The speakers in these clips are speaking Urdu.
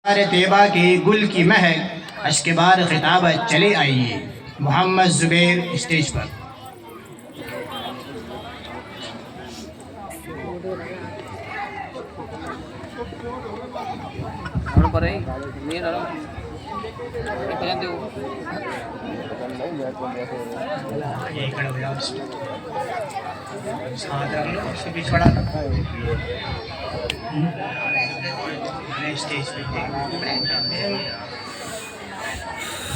طیبہ کے گل کی مہک اشک بار خطابت چلے آئیے۔ محمد زبیر اسٹیج پر۔ اسٹیج پہ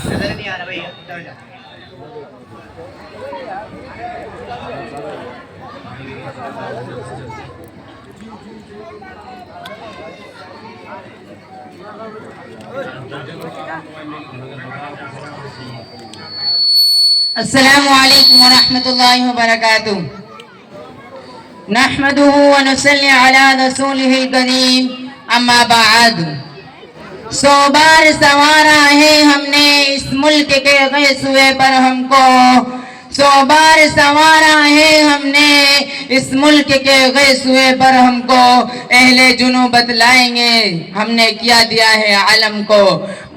نظر نہیں آ رہا بھائی، ادھر جا۔ السلام علیکم ورحمۃ اللہ وبرکاتہ۔ نحمده ونصلی علی رسولہ الکریم، اما بعد۔ سو بار سوارا ہے ہم نے اس ملک کے غیصوے پر ہم کو، سو بار سوارا ہے ہم نے اس ملک کے غیصوے پر ہم کو، اہل جنوب بتلائیں گے ہم نے کیا دیا ہے علم کو۔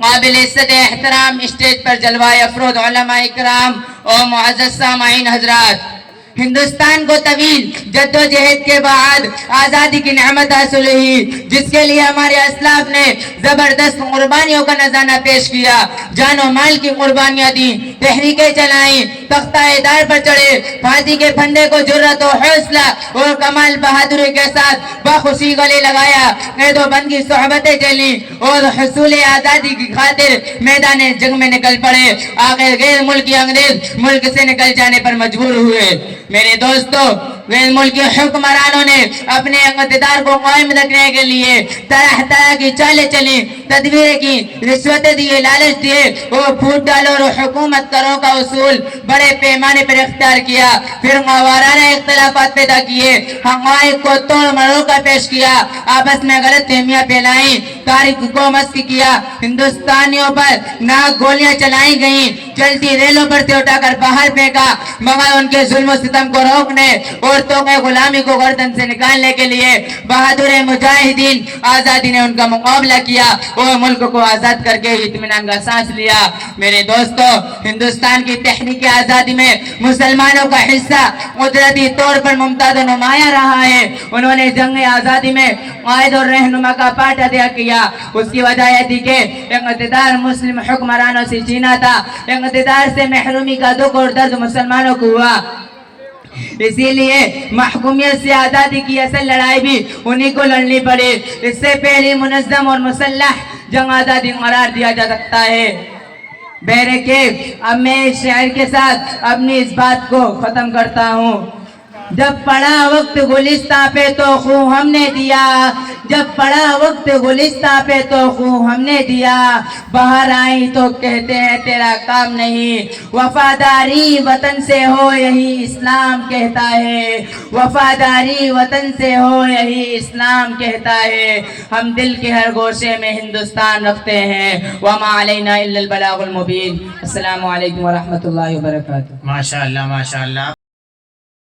قابل عزت احترام اسٹیج پر جلوہ افروز علماء اکرام اور معزز سامعین حضرات، ہندوستان کو طویل جد و جہد کے بعد آزادی کی نعمت حاصل ہوئی، جس کے لیے ہمارے اسلاف نے زبردست قربانیوں کا نذرانہ پیش کیا، جان و مال کی قربانیاں دی، تحریکیں چلائیں، تختہ دار پر چڑھے، پھانسی کے پھندے کو جرأت و حوصلہ اور کمال بہادری کے ساتھ بخوشی گلے لگایا، قید و بند کی صحبتیں چلیں اور حصول آزادی کی خاطر میدان جنگ میں نکل پڑے۔ آخر غیر ملکی انگریز ملک سے نکل جانے پر مجبور ہوئے۔ میرے دوستو، غیر ملکی حکمرانوں نے اپنے اقتدار کو قائم رکھنے کے لیے طرح طرح کی چالیں چلیں، تدبیریں کی، رشوتیں دیے، لالچ دیے اور پھوٹ ڈالو اور حکومت کرو کا اصول بڑے پیمانے پر اختیار کیا، پھر وارانہ اختلافات پیدا کیے، حقائق کو توڑ مروڑ کر پیش کیا، آپس میں غلط فہمیاں پھیلائیں، تاریخ کو مسخ کیا، ہندوستانیوں پر ناک گولیاں چلائی گئیں، چلتی ریلوں پر سے اٹھا کر باہر پھینکا، مگر ان کے ظلم و ستم کو روکنے اور توقع غلامی کو گردن سے نکالنے کے لیے بہادر مجاہدین آزادی نے ان کا مقابلہ کیا اور ملک کو آزاد کر کے اطمینان کا سانس لیا۔ میرے دوستو، ہندوستان کی تحریک آزادی میں مسلمانوں کا حصہ قدرتی طور پر ممتاز و نمایاں رہا ہے۔ انہوں نے جنگ آزادی میں قائد اور رہنما کا پارٹ ادا کیا۔ اس کی وجہ یہ تھی کہ اقتدار مسلم حکمرانوں سے چھینا تھا، اقتدار سے محرومی کا دکھ اور درد مسلمانوں کو ہوا، اسی لیے محکومیت سے آزادی کی اصل لڑائی بھی انہی کو لڑنی پڑی۔ اس سے پہلی منظم اور مسلح جنگ آزادی قرار دیا جا سکتا ہے۔ بہرکیف اب میں اس شعر کے ساتھ اپنی اس بات کو ختم کرتا ہوں۔ جب پڑا وقت گلستہ پہ تو خوں ہم نے دیا، جب پڑا وقت گلستہ پہ تو خوں ہم نے دیا، باہر آئی تو کہتے ہیں تیرا کام نہیں، وفاداری وطن سے ہو یہی اسلام کہتا ہے، وفاداری وطن سے ہو یہی اسلام کہتا ہے۔ ہم دل کے ہر گوشے میں ہندوستان رکھتے ہیں، وما علینا الا البلاغ المبین۔ السلام علیکم ورحمۃ اللہ وبرکاتہ۔ ماشاء اللہ، ماشاء اللہ۔